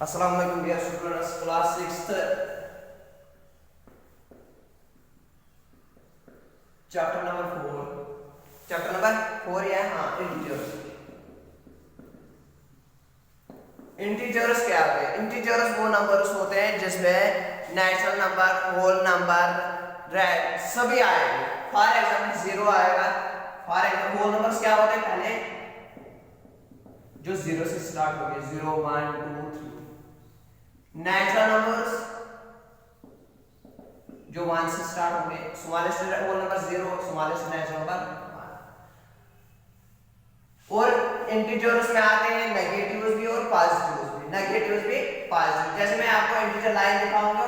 अस्सलाम वालेकुम dear students, class 6th chapter number 4 या इंटीजर्स। इंटीजर्स क्या होते हैं? इंटीजर्स वो नंबर्स होते हैं जिसमें नेचुरल नंबर, होल नंबर, सभी आएंगे। फॉर एग्जांपल 0 आएगा। फॉर एग्जांपल होल नंबर्स क्या होते हैं? पहले जो 0 से स्टार्ट हो गए, 0 1 2 3। नेचुरल नंबर्स जो 1 से स्टार्ट होंगे, smallest whole number 0, smallest natural number 1। और इंटीजर्स में आते हैं नेगेटिव्स भी और पॉजिटिव्स भी। नेगेटिव्स भी पॉजिटिव, जैसे मैं आपको इंटीजर लाइन दिखाऊंगा।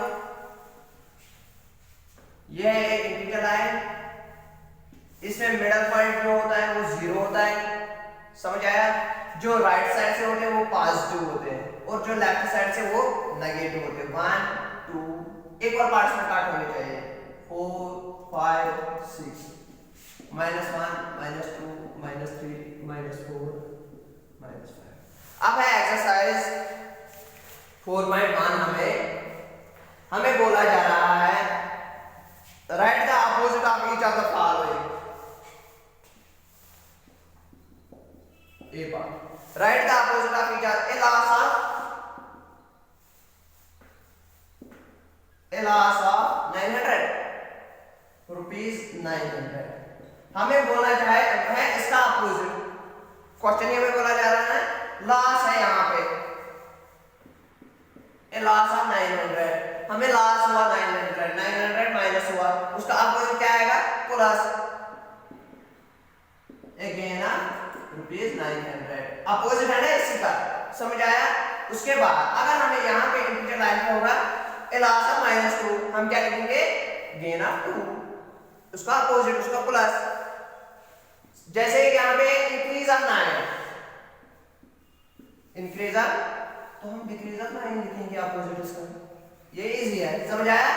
यह है एक इंटीजर लाइन, इसमें मिडिल पॉइंट जो होता है वो 0 होता है। समझ आया? जो राइट साइड से होते हैं वो पॉजिटिव होते हैं और जो लेफ्ट साइड से वो नेगेटिव होते हैं। 1 2 एक और पार्ट्स में काट होने चाहिए। 4 5 6 -1 -2 -3 -4 -5। अब है एक्सरसाइज 4.1। हमें बोला जा रहा है write the opposite of each of the following. A बात write the opposite of each of a loss of 900 rupees 900। हमें बोला जाए है इसका अपोजिट। क्वेश्चन ये हमें बोला जा रहा है लॉस है यहाँ पे ए लॉस ऑफ 900। हमें लॉस हुआ 900 माइनस हुआ, उसका अपोजिट क्या आएगा? Plus again rupees 900। अपोजिट है ना इसी का। समझ आया? उसके बाद अगर हमें यहाँ पे इंटीजर लाइन में होगा ए लॉस ऑफ -2, हम क्या लिखेंगे? Gain of 2। उसका अपोजिट, उसका प्लस। जैसे यहाँ पे इंक्रीज ऑफ 9, इंक्रीज ऑफ, तो हम डिक्रीज ऑफ 9 लिखेंगे अपोजिट इसका। ये इजी है। समझ आया?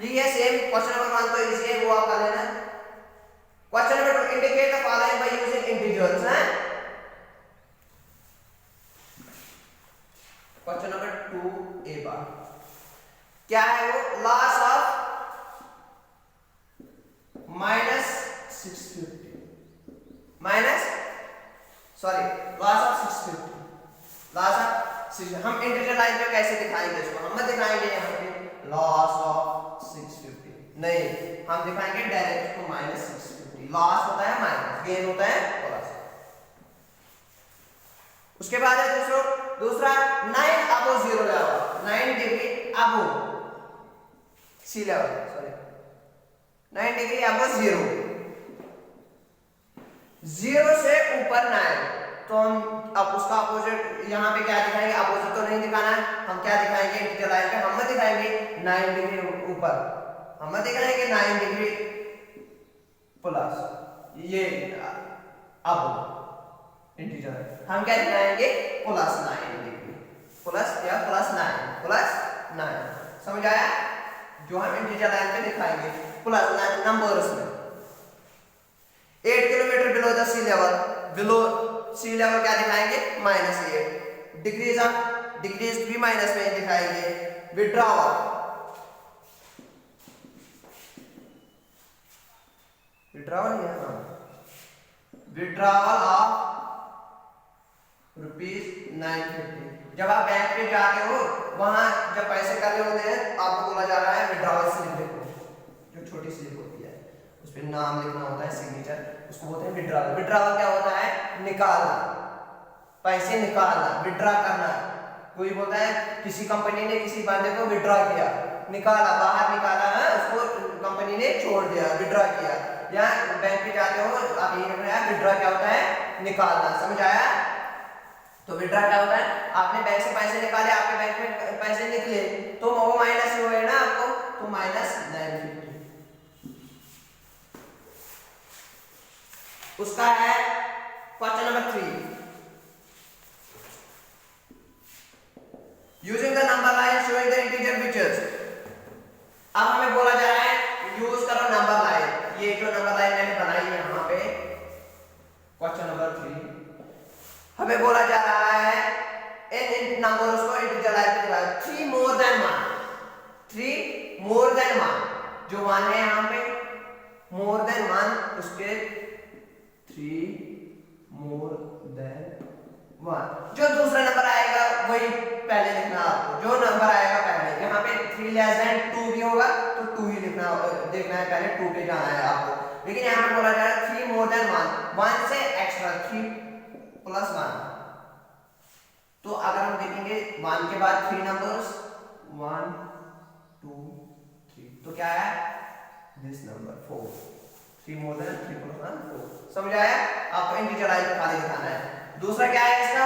ये सेम क्वेश्चन नंबर 1 तो इजी है, वो आपका लेना। Question number 2 indicate the following by using integers है। क्वेश्चन नंबर 2 ए बार क्या है? वो लॉस ऑफ -650 लॉस ऑफ 650। हम इंटीजर लाइन पे कैसे दिखाएंगे इसको? हम दिखाएंगे यहाँ पे लॉस ऑफ 650, नहीं, हम दिखाएंगे डायरेक्ट इसको -650। लॉस होता है माइनस, गेन होता है प्लस। उसके बाद है दूसरा 9 above 0 level, 9 degree above sea level, sorry 9 degree above 0 से ऊपर 9। तो हम अब उसका अपोजिट यहाँ पे क्या दिखाएंगे? अपोजिट तो नहीं दिखाना है, हम क्या दिखाएंगे? इंटीजर लाइन पे हम दिखाएंगे 9 डिग्री ऊपर, हम दिखाएंगे 9 डिग्री प्लस। ये अब इंटीजर हम क्या दिखाएंगे? +9 डिग्री, प्लस या +9। समझ आया? जो हम इंटीजर लाइन पे दिखाएंगे +9 नंबर्स में। 8 kilometre below the sea level, below sea level क्या दिखाएंगे? -8। डिक्रीज भी माइनस में दिखाएंगे। Withdrawal of ₹950। जब आप बैंक पे जाते हो, वहां जब पैसे कर रहे होते हैं, आपको बोला जा रहा है विड्रॉवल स्लिप लिखो, जो छोटी स्लिप होती है, उस पे नाम लिखना होता है, सिग्नेचर, उसको बोलते हैं विड्रॉवल। विड्रॉवल क्या होता है? निकालना, पैसे निकालना, विड्रॉ करना। कोई बोलता है किसी कंपनी ने किसी बंदे को विड्रॉ किया, निकाला, बाहर निकाला है, उसको कंपनी ने छोड़ दिया, विड्रॉ किया। या बैंक पे जाते हो, आप ये लिख रहे हैं विड्रॉ क्या होता है? निकालना। समझ आया? तो विड्रॉ क्या होता है? आपने बैंक से पैसे निकाले, आपके बैंक में पैसे निकले, तो वो माइनस ही हुए ना आपको, तो -950। उसका है question number 3। Using the number line showing the integer features. अब हमें बोला जा रहा है यूज करो नंबर लाइन। ये जो नंबर लाइन मैंने बनाई है यहाँ पे क्वेश्चन नंबर 3, हमें बोला जा रहा है इन नंबर नंबर्स को इंटीजर लाइन पे दिखाया, 3 मोर देन 1, 3 मोर देन 1, जो 1 है यहाँ पे मोर देन 1, उसके 3 मोर देन 1। जो दूसरा नंबर आएगा वही पहले लिखना आपको, जो नंबर आएगा पहले, यहाँ पे 3 लेस देन 2 भी होगा तो 2 ही लिखना, देखना है पहले 2 पे जाना है आपको। लेकिन यहाँ पे बोला जा रहा है 3 मोर देन 1, 1 से एक्स्ट्रा 3 प्लस 1। तो अगर हम देखेंगे 1 के बाद 3 नंबर्स 1 2 3, तो क्या है this number 4, 3 more than 3 plus 1 4। समझ आया? आपको इंटीजर लाइन पे खाली दिखाना है। दूसरा क्या है इसका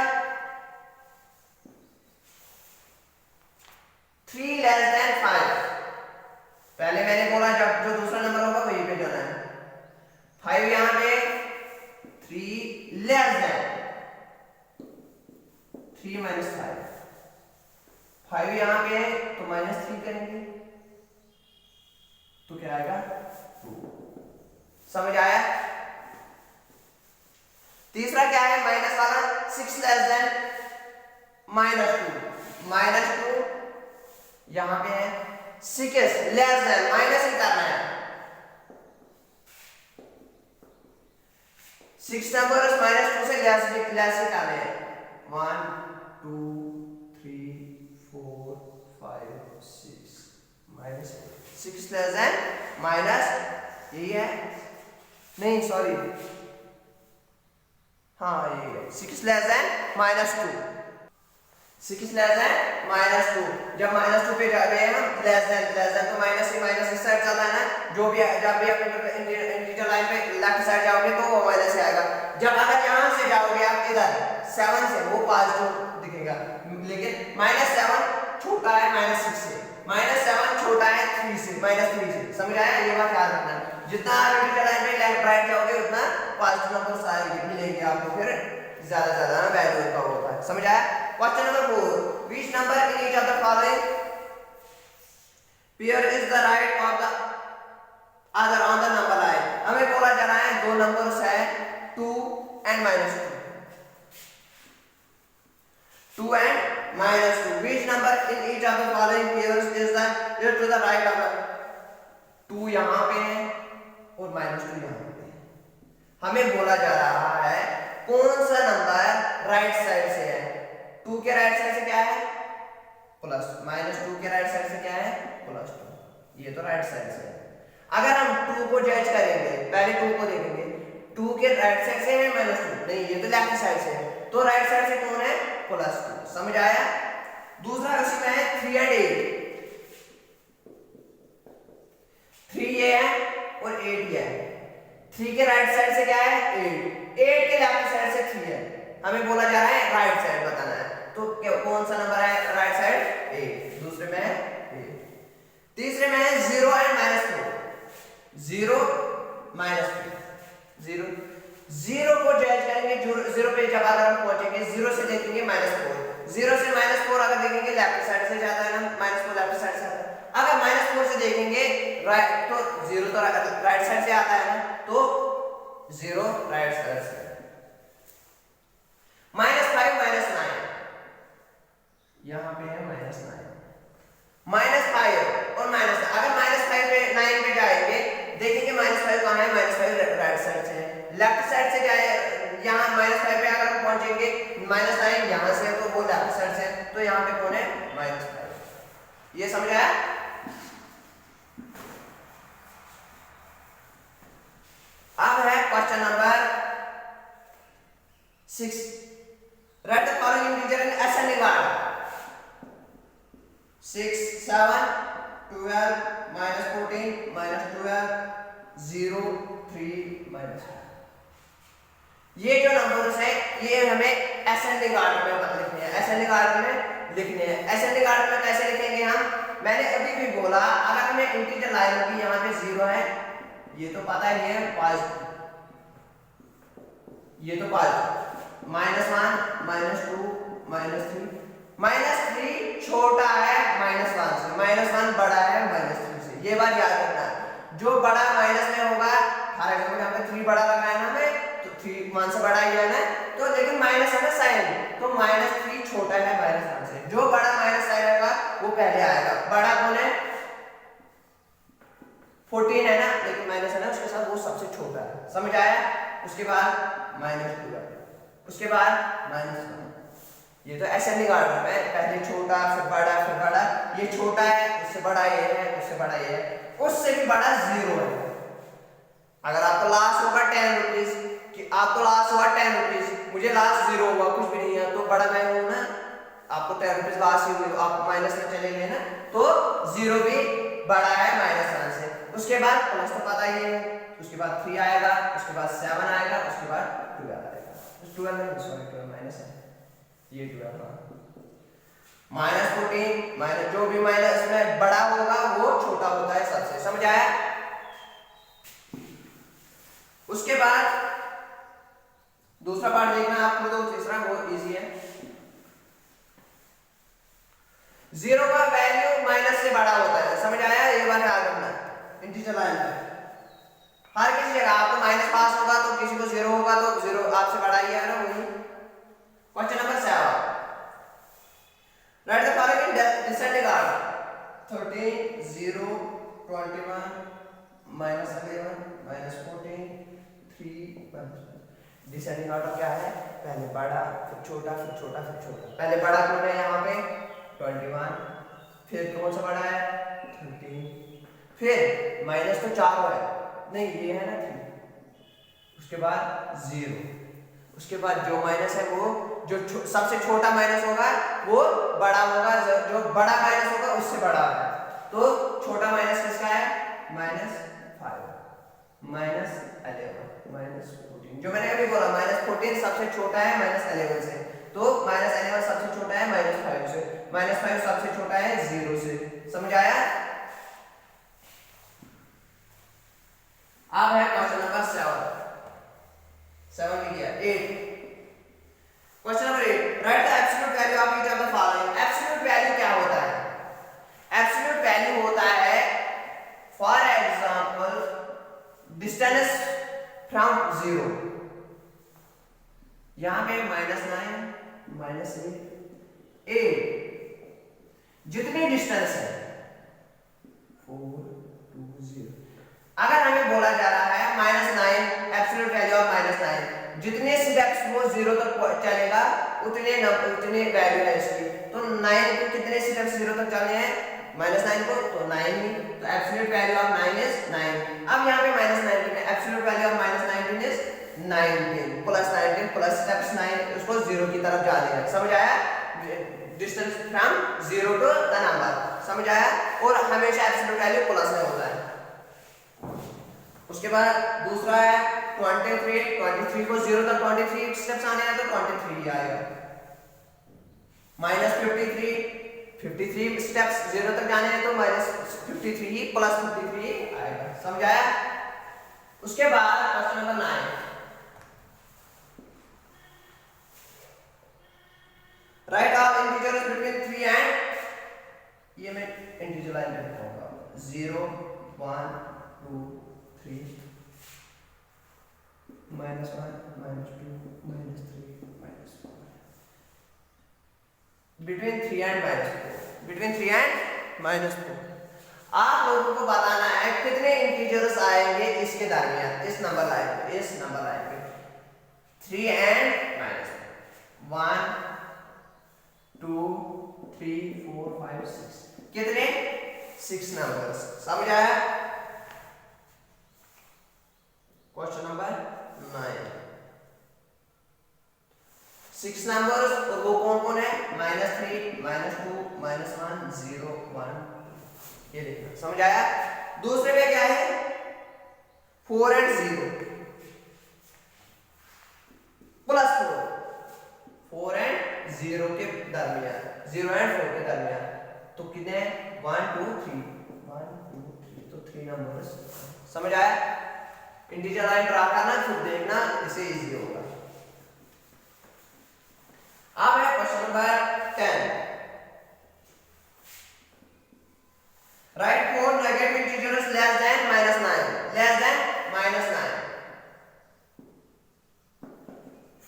3 लेस देन 5। पहले मैंने बोला जब जो दूसरा नंबर होगा वही पे जाना है। 5 यहां पे 3 लेस देन 3 माइनस 5, 5 यहां पे तो माइनस 3 करेंगे तो क्या आएगा 2। समझ आया? तीसरा क्या है माइनस वाला 6 लेस देन -2, -2 यहां पे है 6 लेस देन, माइनस ही करना है, 6 नंबर्स -2 से लेस ही करने हैं, 1 2 3 4 5 6 -6 लेस देन माइनस, यही है नहीं सॉरी हाँ ये है 6 लेस देन -2, 6 लेस देन -2। जब -2 पे जा रहे हैं हम लेस देन तो माइनस ही माइनस इस साइड चलता है ना, जो भी जब भी आप इंटीजर लाइन पे लेफ्ट साइड जाओगे तो वो माइनस से आएगा। जब अगर यहां से जाओगे आप इधर 7 से वो पॉजिटिव दिखेगा, लेकिन -7 छोटा है -6 से, -7 छोटा है 3 से, -3 से। समझ आया? ये बात याद रखना है। जितना आप इंटीजर लाइन पे लेफ्ट राइट जाओगे उतना पॉजिटिव नंबर्स आएंगे, मिलेंगे आपको, फिर ज्यादा वैल्यू का होता है। समझ आया? Question number 4, which number in each of the following pair is the right of the other on the number line। हमें बोला जा रहा है दो नंबर्स है 2 and -2, 2 and -2, which number in each of the following pairs is the near to the right of the 2 यहां पे है और -2 यहां पे है। हमें बोला जा रहा है कौन सा नंबर राइट साइड से है। 2 के राइट साइड से क्या है प्लस, -2 के राइट साइड से क्या है +2, ये तो राइट साइड से है। अगर हम 2 को जज करेंगे, पहले 2 को देखेंगे, 2 के राइट साइड से है -2, नहीं ये तो लेफ्ट साइड से है, तो राइट साइड से कौन है +2। समझ आया? दूसरा उसी में है 3 and 8, 3 ये है और 8 ये है। 3 के राइट साइड से क्या है 8, 8 के लेफ्ट साइड से 3 है। हमें बोला जा रहा है राइट साइड बताना है, तो कौन सा नंबर है राइट साइड 8, दूसरे में है 8। तीसरे में है 0 and -4, 0 -3, 0 को जज करेंगे, 0 पे जब अगर हम पहुंचेंगे 0 से देखेंगे -4, 0 से -4 अगर देखेंगे लेफ्ट साइड से जाता है ना, -4 लेफ्ट साइड से आता है। अगर -4 से देखेंगे राइट तो 0 तो राइट साइड से आता है ना, तो 0 राइट साइड से। -5 -9 यहां पे है -9, -5 और -9, अगर -5 पे 9 पे जाएंगे देखेंगे -5 कहां है, -5 राइट साइड से है। लेफ्ट साइड से जाए यहां -5 पे अगर हम पहुंचेंगे -9 यहां से है तो वो लेफ्ट साइड से है, तो यहां पे कौन है -5। ये समझ आया? अब है question number 6, write the following integer in ascending order, 6 7 12 -14 -12 0 3 -5। ये जो नंबर्स है ये हमें असेंडिंग ऑर्डर में लिखने हैं, असेंडिंग ऑर्डर में लिखने हैं। असेंडिंग ऑर्डर में कैसे लिखेंगे हम, मैंने अभी भी बोला अगर हमें इंटीजर लाइन होगी, यहाँ पे 0 है, ये तो पता ही है पॉजिटिव, ये तो पॉजिटिव, -1 -2 -3 छोटा है -1 से, -1 बड़ा है -3 से। ये बात याद रखना है, जो बड़ा माइनस में होगा, फॉर एग्जांपल यहाँ पे 3 बड़ा लगा है ना हमें, तो 3 1 से बड़ा ही है ना, तो लेकिन माइनस है ना साइन, तो -3 छोटा है -1 से। उसके बाद -12, उसके बाद -1। ये तो असेंडिंग ऑर्डर में, पहले छोटा फिर बड़ा, ये छोटा है, उससे बड़ा ये है, उससे बड़ा ये है, उससे भी बड़ा 0 है। अगर आपको लास्ट होगा 10 रुपीज, कि आपको लास्ट हुआ 10 रुपीज, मुझे लास्ट 0 हुआ, कुछ भी नहीं है, तो बड़ा मैं हूं ना, आपको 10 रुपीज लास्ट ही हुई, आप माइनस में चले गए ना, तो 0 भी बड़ा है -1 से। उसके बाद प्लस तो पता ही है, उसके बाद 3 आएगा, उसके बाद 7 आएगा, उसके बाद 12 आएगा। 12 नहीं, सॉरी 12 माइनस है, ये 12 -14 माइनस, जो भी माइनस में बड़ा होगा वो छोटा होता है सबसे, समझ आया? उसके बाद दूसरा पार्ट देखना आपको, तो तीसरा बहुत इजी है। 0 का वैल्यू माइनस से बड़ा होता है, समझ आया? ये बात याद रखना इंटीजर लाइन में, हर किसी जगह आपको माइनस पास होगा तो किसी को 0 होगा तो 0 आपसे बड़ा ही है ना, वही। Question number 7, right the following in descending order, 13 0 21 -11 -14 3 1। Descending order क्या है? पहले बड़ा फिर छोटा फिर छोटा फिर छोटा। पहले बड़ा कौन है यहाँ पे? 21, फिर कौन सा बड़ा है? 13, फिर माइनस तो 4 है, नहीं ये है ना 3, उसके बाद 0, उसके बाद जो माइनस है वो जो सबसे छोटा माइनस होगा वो बड़ा होगा, जो बड़ा माइनस होगा उससे बड़ा है, तो छोटा माइनस किसका है? -5 -11 -14, जो मैंने अभी बोला -14 सबसे छोटा है -11 से, तो -11 सबसे छोटा है -5 से, -5 सबसे छोटा है 0 से, समझ आया? अब है क्वेश्चन नंबर 7 भी किया। 8, question number 8, right the absolute value of each of the following. Absolute value क्या होता है? एब्सोल्यूट वैल्यू होता है फॉर एग्जांपल डिस्टेंस फ्रॉम 0, यहां पे -9 -8 जितनी डिस्टेंस है 4 2 0, अगर हमें बोला जा रहा है -9 एब्सोल्यूट वैल्यू ऑफ -9, जितने स्टेप्स वो 0 तक चलेगा उतने वैल्यू है इसकी, तो 9 को कितने स्टेप्स 0 तक चलने हैं? -9 को, तो 9 ही, तो एब्सोल्यूट वैल्यू ऑफ 9 इज 9। अब यहाँ पे -19 है, absolute value of -19 is 19 plus 19 plus steps 9, उसको 0 की तरफ जाने हैं, समझ आया? Distance from 0 to the number, समझ आया? और हमेशा एब्सोल्यूट वैल्यू प्लस में होता है। उसके बाद दूसरा है 23 को 0 तक 23 स्टेप्स आने हैं, तो 23 आएगा। -53 स्टेप्स 0 तक जाने हैं, तो -53 प्लस 53 आएगा, समझ आया? उसके बाद question number 9, right of integers between 3 and, ये मैं इंटीजर लाइन में लिखूंगा 0 1 2 3 -1 -2 -3 -4, बिटवीन 3 एंड -4। आप लोगों को बताना है कितने इंटीजर्स आएंगे इसके दरमियान, इस नंबर लाइन पे 3 एंड -4, 1 2 3 4 5 6, कितने? 6 नंबर्स, समझ आया? क्वेश्चन नंबर 9, 6 नंबर्स, और वो कौन कौन है? -3 -2 -1 0 1, ये देखना, समझ आया? दूसरे में क्या है? 4 एंड 0 प्लस 4 एंड 0 के दरमियान, 0 एंड 4 के दरमियान, तो कितने? 1 2 3 1 2 3, तो 3 नंबर्स, समझ आया? इंटीजर लाइन ड्रा करना, फिर देखना, इसे इजी होगा। अब है question number 10, right 4 negative integers less than -9,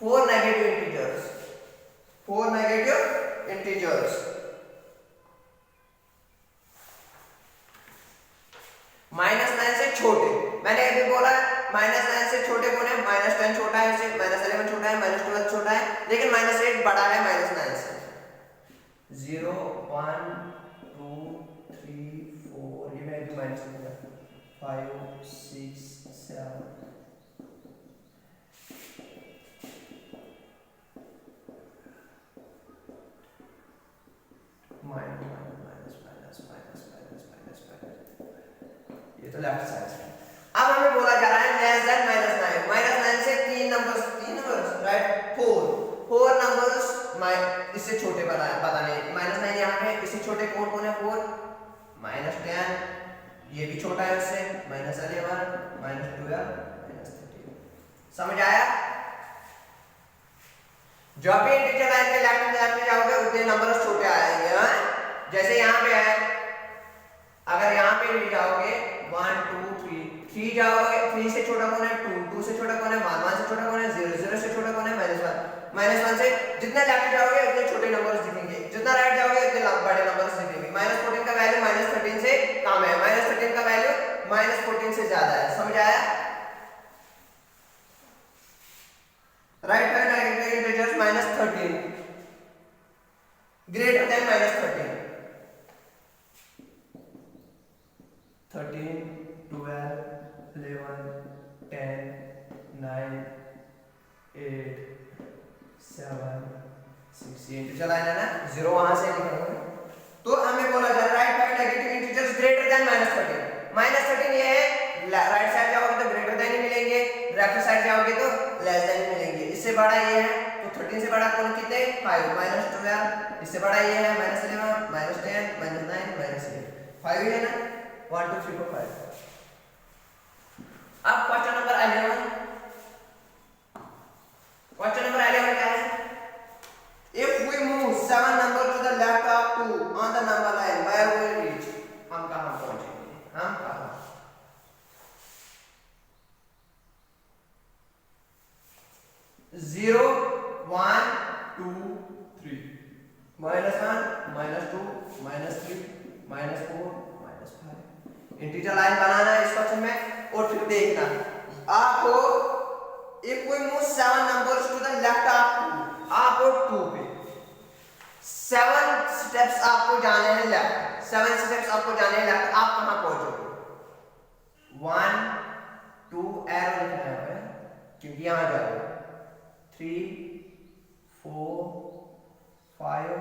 4 negative integers, -9 से छोटे, मैंने अभी बोला -9 से छोटे कौन है? -10 छोटा है इससे, -11 छोटा है, -12 छोटा है, लेकिन -8 बड़ा है -9 से। 0 1 2 3 4, ये मैं भी माइनस करूंगा, 5 6 7 ये तो लेफ्ट साइड से। अब हमें बोला जा रहा है लेस देन -9 से तीन नंबर्स राइट, 4 नंबर्स इससे छोटे पता नहीं, -9 यहाँ पे, इससे छोटे कौन कौन है? 4 -10, ये भी छोटा है उससे, -11 -12 -13। समझ आया? जब भी इंटीजर लाइन के लेफ्ट में जाओगे उतने नंबर्स छोटे आएंगे। जैसे यहाँ पे है, अगर यहाँ पे भी जाओगे 1 2 3 जाओगे, 3 से छोटा कौन है? 2 से छोटा कौन है? 1 से छोटा कौन है? 0 से छोटा कौन है? -1 से जितना लेफ्ट जाओगे उतने छोटे नंबर्स दिखेंगे, जितना राइट जाओगे उतने बड़े नंबर्स दिखेंगे। -14 का वैल्यू -13 से कम है, -13 का वैल्यू -14 से ज्यादा है। समझ आया? Right hand integers -13 greater than -13, 13 12 11 10 9 8 7 6, ये इंटीजर लाइन है ना, 0 वहां से लिखेंगे। तो हमें बोला जा रहा है right hand negative integers greater than -13 ये है, राइट साइड जाओगे तो ग्रेटर देन ही मिलेंगे, लेफ्ट साइड जाओगे तो लेस देन ही मिलेंगे। इससे बड़ा ये है, तो 13 से बड़ा कौन कितने? 5 -12, इससे बड़ा ये है -11 -10 -9 -8, 5 ही है ना, 1 2 3 4 5। अब क्वेश्चन नंबर 11, क्या है? If we move 7 number to the left of 2 on the number line, where will we reach? हम कहाँ पहुंचेंगे? हम कहाँ? -0 1 2 3 -1 -2 -3 -4 -5। इंटीजर लाइन बनाना है इस क्वेश्चन में, और फिर देखना आपको if we move 7 numbers to the left of 2, आपको 2 पे 7 स्टेप्स आपको जाने हैं लेफ्ट, 7 स्टेप्स आपको जाने हैं लेफ्ट, आप कहां पहुंचोगे? 1 2 एरो लिखना है क्योंकि यहां जाओगे, 3 4 5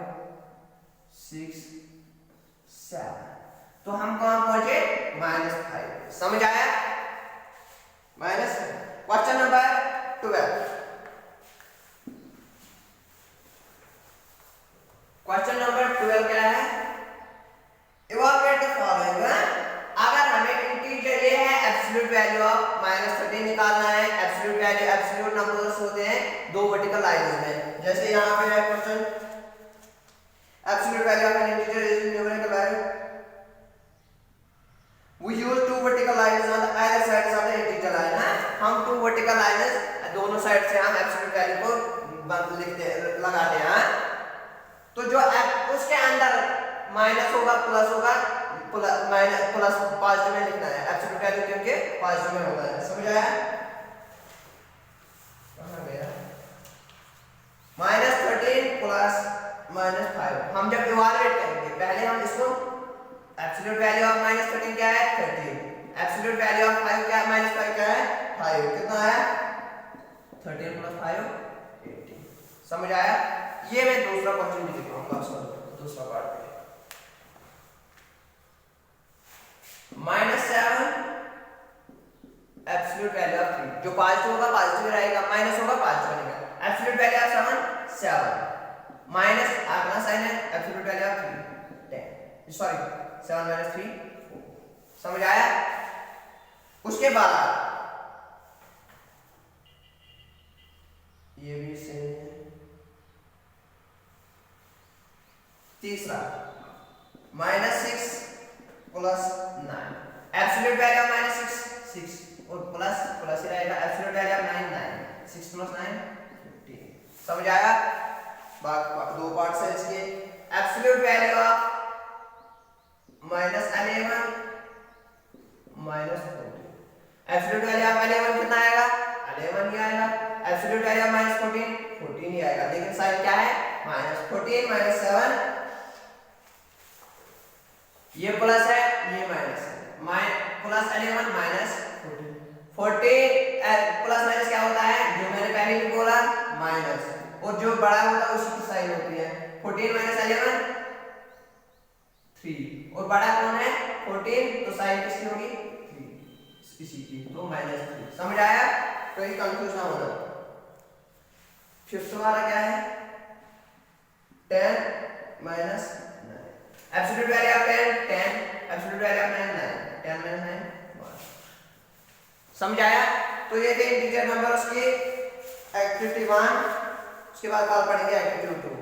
6 7, तो हम कहां पहुंचे? -5। समझ आया? -5। क्वेश्चन नंबर 12, क्वेश्चन नंबर 12 क्या है? Evaluate the following. अगर हमें इंटीजर ये है एब्सोल्यूट वैल्यू ऑफ -13 निकालना है, एब्सोल्यूट वैल्यू एब्सोल्यूट नंबर्स होते हैं दो वर्टिकल लाइंस में, जैसे यहां पे है question, absolute value of N integer is numerical value, we use two vertical lines on the either sides of the integer line है, हम two vertical lines दोनों साइड से हम एब्सोल्यूट वैल्यू को लिखते लगाते हैं। तो जो उसके अंदर माइनस होगा प्लस होगा, प्लस पॉजिटिव में लिखना है एब्सोल्यूट वैल्यू क्योंकि पॉजिटिव में होता है। समझ आया? कहां गया? -13 प्लस -5 हम जब इवैल्यूएट करेंगे, पहले हम इसको एब्सोल्यूट वैल्यू ऑफ -13 क्या है? 13, एब्सोल्यूट वैल्यू ऑफ 5 क्या है? -5 क्या है? 5, कितना है? 13 + 5 18। समझ आया? ये मैं दूसरा क्वेश्चन भी लिखूंगा, सॉरी दूसरा पार्ट पे, -7 एब्सोल्यूट वैल्यू ऑफ 3, जो पॉजिटिव होगा पॉजिटिव रहेगा, माइनस होगा पॉजिटिव रहेगा। एब्सोल्यूट वैल्यू ऑफ 7 माइनस अगला साइन है एब्सोल्यूट वैल्यू ऑफ 3 10, सॉरी 7 - 3 4। समझ आया? उसके बाद ये भी सेम है। तीसरा -6 प्लस 9, एब्सोल्यूट वैल्यू ऑफ -6 6 और प्लस प्लस ही रहेगा, एब्सोल्यूट वैल्यू ऑफ 9 9, 6 + 9 15। समझ आया? दो पार्ट्स है इसके। Absolute value of -11 -14, absolute value of 11 कितना आएगा? 11 ही आएगा। एब्सोल्यूट वैल्यू ऑफ -14 14 ही आएगा। लेकिन साइन क्या है? -14 -7, ये प्लस है ये माइनस है। प्लस 11 -14 14 प्लस माइनस क्या होता है? जो मैंने पहले भी बोला माइनस, और जो बड़ा होता है उसकी साइन होती है। 14 -11 3, और बड़ा कौन है? 14, तो साइन किसकी होगी? 3 इसी की, तो -3। समझ आया? कोई कंफ्यूज ना होना। फिफ्थ वाला क्या है? 10 -9, absolute value of 10 absolute value of 9 10 -9 1। समझ आया? तो ये थे इंटीजर नंबर्स की एक्टिविटी 1। उसके बाद कल पढ़ेंगे एक्टिविटी 2।